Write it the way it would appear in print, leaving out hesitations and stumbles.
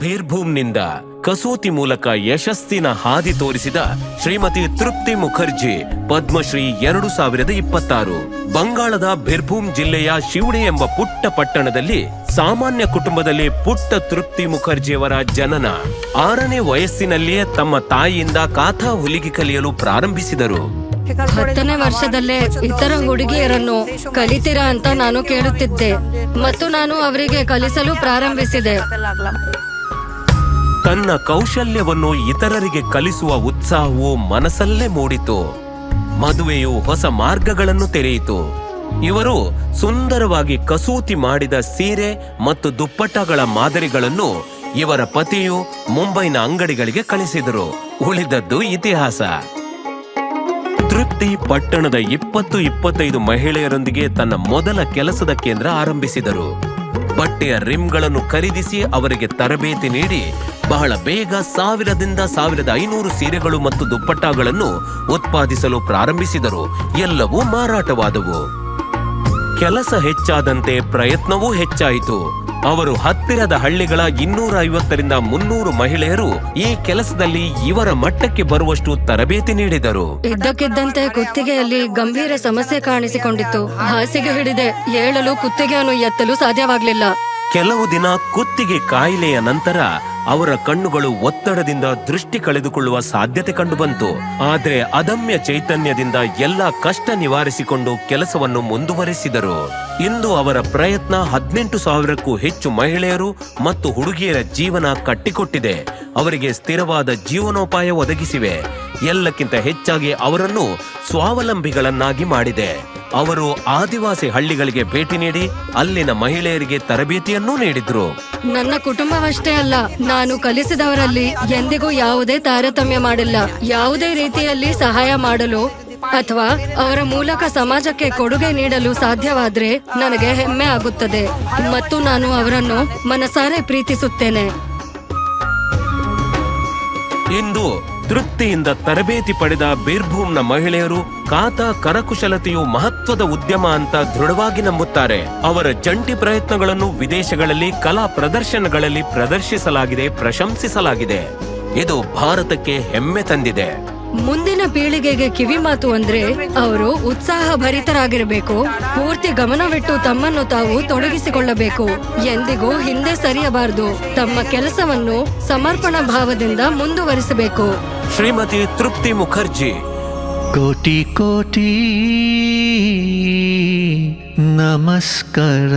ಬೀರ್ಭೂಮ್ನಿಂದ ಕಸೂತಿ ಮೂಲಕ ಯಶಸ್ಸಿನ ಹಾದಿ ತೋರಿಸಿದ ಶ್ರೀಮತಿ ತೃಪ್ತಿ ಮುಖರ್ಜಿ ಪದ್ಮಶ್ರೀ 2026. ಬಂಗಾಳದ ಬೀರ್ಭೂಮ್ ಜಿಲ್ಲೆಯ ಶಿವಣಿ ಎಂಬ ಪುಟ್ಟ ಪಟ್ಟಣದಲ್ಲಿ ಸಾಮಾನ್ಯ ಕುಟುಂಬದಲ್ಲಿ ಪುಟ್ಟ ತೃಪ್ತಿ ಮುಖರ್ಜಿಯವರ ಜನನ. 6ನೇ ವಯಸ್ಸಿನಲ್ಲಿಯೇ ತಮ್ಮ ತಾಯಿಯಿಂದ ಕಾಥಾ ಹೊಲಿಗೆ ಕಲಿಯಲು ಪ್ರಾರಂಭಿಸಿದರು. 10ನೇ ವರ್ಷದಲ್ಲೇ ಇತರ ಹುಡುಗಿಯರನ್ನು ಕಲಿತೀರಾ ಅಂತ ನಾನು ಕೇಳುತ್ತಿದ್ದೆ ಮತ್ತು ನಾನು ಅವರಿಗೆ ಕಲಿಸಲು ಪ್ರಾರಂಭಿಸಿದೆ. ತನ್ನ ಕೌಶಲ್ಯವನ್ನು ಇತರರಿಗೆ ಕಲಿಸುವ ಉತ್ಸಾಹವು ಮನಸ್ಸಲ್ಲೇ ಮೂಡಿತು. ಮದುವೆಯು ಹೊಸ ಮಾರ್ಗಗಳನ್ನು ತೆರೆಯಿತು. ಇವರು ಸುಂದರವಾಗಿ ಕಸೂತಿ ಮಾಡಿದ ಸೀರೆ ಮತ್ತು ದುಪ್ಪಟ್ಟಗಳ ಮಾದರಿಗಳನ್ನು ಇವರ ಪತಿಯು ಮುಂಬೈನ ಅಂಗಡಿಗಳಿಗೆ ಕಳಿಸಿದರು. ಉಳಿದದ್ದು ಇತಿಹಾಸ. ತೃಪ್ತಿ ಪಟ್ಟಣದ 20-25 ಮಹಿಳೆಯರೊಂದಿಗೆ ತನ್ನ ಮೊದಲ ಕೆಲಸದ ಕೇಂದ್ರ ಆರಂಭಿಸಿದರು. ಬಟ್ಟೆಯ ರಿಮ್ಗಳನ್ನು ಖರೀದಿಸಿ ಅವರಿಗೆ ತರಬೇತಿ ನೀಡಿ ಬಹಳ ಬೇಗ 1000ದಿಂದ 1500 ಸೀರೆಗಳು ಮತ್ತು ದುಪ್ಪಟ್ಟಗಳನ್ನು ಉತ್ಪಾದಿಸಲು ಪ್ರಾರಂಭಿಸಿದರು. ಎಲ್ಲವೂ ಮಾರಾಟವಾದವು. ಕೆಲಸ ಹೆಚ್ಚಾದಂತೆ ಪ್ರಯತ್ನವೂ ಹೆಚ್ಚಾಯಿತು. ಅವರು ಹತ್ತಿರದ ಹಳ್ಳಿಗಳ 250ರಿಂದ 300 ಮಹಿಳೆಯರು ಈ ಕೆಲಸದಲ್ಲಿ ಇವರ ಮಟ್ಟಕ್ಕೆ ಬರುವಷ್ಟು ತರಬೇತಿ ನೀಡಿದರು. ಇದ್ದಕ್ಕಿದ್ದಂತೆ ಕುತ್ತಿಗೆಯಲ್ಲಿ ಗಂಭೀರ ಸಮಸ್ಯೆ ಕಾಣಿಸಿಕೊಂಡಿತ್ತು. ಹಾಸಿಗೆ ಹಿಡಿದೆ ಏಳಲು ಕುತ್ತಿಗೆಯನ್ನು ಎತ್ತಲು ಸಾಧ್ಯವಾಗಲಿಲ್ಲ. ಕೆಲವು ದಿನ ಕುತ್ತಿಗೆ ಕಾಯಿಲೆಯ ನಂತರ ಅವರ ಕಣ್ಣುಗಳು ಒತ್ತಡದಿಂದ ದೃಷ್ಟಿ ಕಳೆದುಕೊಳ್ಳುವ ಸಾಧ್ಯತೆ ಕಂಡುಬಂತು. ಆದರೆ ಅದಮ್ಯ ಚೈತನ್ಯದಿಂದ ಎಲ್ಲ ಕಷ್ಟ ನಿವಾರಿಸಿಕೊಂಡು ಕೆಲಸವನ್ನು ಮುಂದುವರೆಸಿದರು. ಇಂದು ಅವರ ಪ್ರಯತ್ನ 18,000ಕ್ಕೂ ಹೆಚ್ಚು ಮಹಿಳೆಯರು ಮತ್ತು ಹುಡುಗಿಯರ ಜೀವನ ಕಟ್ಟಿಕೊಟ್ಟಿದೆ. ಅವರಿಗೆ ಸ್ಥಿರವಾದ ಜೀವನೋಪಾಯ ಒದಗಿಸಿವೆ. ಎಲ್ಲಕ್ಕಿಂತ ಹೆಚ್ಚಾಗಿ ಅವರನ್ನು ಸ್ವಾವಲಂಬಿಗಳನ್ನಾಗಿ ಮಾಡಿದೆ. ಅವರು ಆದಿವಾಸಿ ಹಳ್ಳಿಗಳಿಗೆ ಭೇಟಿ ನೀಡಿ ಅಲ್ಲಿನ ಮಹಿಳೆಯರಿಗೆ ತರಬೇತಿಯನ್ನೂ ನೀಡಿದ್ರು. ನನ್ನ ಕುಟುಂಬವಷ್ಟೇ ಅಲ್ಲ, ನಾನು ಕಲಿಸಿದವರಲ್ಲಿ ಎಂದಿಗೂ ಯಾವುದೇ ತಾರತಮ್ಯ ಮಾಡಿಲ್ಲ. ಯಾವುದೇ ರೀತಿಯಲ್ಲಿ ಸಹಾಯ ಮಾಡಲು ಅಥವಾ ಅವರ ಮೂಲಕ ಸಮಾಜಕ್ಕೆ ಕೊಡುಗೆ ನೀಡಲು ಸಾಧ್ಯವಾದ್ರೆ ನನಗೆ ಹೆಮ್ಮೆ ಆಗುತ್ತದೆ ಮತ್ತು ನಾನು ಅವರನ್ನು ಮನಸಾರೆ ಪ್ರೀತಿಸುತ್ತೇನೆ. ಇಂದು ತೃಪ್ತಿಯಿಂದ ತರಬೇತಿ ಪಡೆದ ಬೀರ್ಭೂಮ್ನ ಮಹಿಳೆಯರು ಕಾಥಾ ಕರಕುಶಲತೆಯು ಮಹತ್ವದ ಉದ್ಯಮ ಅಂತ ದೃಢವಾಗಿ ನಂಬುತ್ತಾರೆ. ಅವರ ಜಂಟಿ ಪ್ರಯತ್ನಗಳನ್ನು ವಿದೇಶಗಳಲ್ಲಿ ಕಲಾ ಪ್ರದರ್ಶನಗಳಲ್ಲಿ ಪ್ರದರ್ಶಿಸಲಾಗಿದೆ, ಪ್ರಶಂಸಿಸಲಾಗಿದೆ. ಇದು ಭಾರತಕ್ಕೆ ಹೆಮ್ಮೆ ತಂದಿದೆ. ಮುಂದಿನ ಪೀಳಿಗೆಗೆ ಕಿವಿ ಮಾತು ಅಂದ್ರೆ ಅವರು ಉತ್ಸಾಹ ಭರಿತರಾಗಿರಬೇಕು, ಪೂರ್ತಿ ಗಮನವಿಟ್ಟು ತಮ್ಮನ್ನು ತಾವು ತೊಡಗಿಸಿಕೊಳ್ಳಬೇಕು, ಎಂದಿಗೂ ಹಿಂದೆ ಸರಿಯಬಾರದು, ತಮ್ಮ ಕೆಲಸವನ್ನು ಸಮರ್ಪಣಾ ಭಾವದಿಂದ ಮುಂದುವರಿಸಬೇಕು. ಶ್ರೀಮತಿ ತೃಪ್ತಿ ಮುಖರ್ಜಿ. ಕೋಟಿ ಕೋಟಿ ನಮಸ್ಕಾರ.